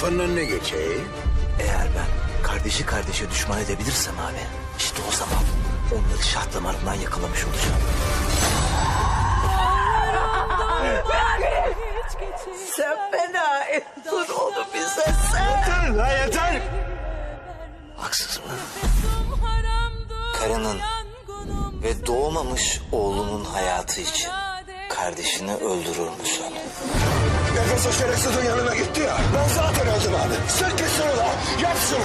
kafanın önüne geçeyim. Eğer ben kardeşi kardeşe düşman edebilirsem abi, işte o zaman onları şah damarından yakalamış olacağım. Sen fena ettin onu bize sen. Yeter la yeter. Haksız mı? Karının ve doğmamış oğlunun hayatı için kardeşini öldürür müsün? Nefes o şerefsizin yanına gitti ya. Ben zaten öldüm abi. Sen kes şunu la. Yap şunu.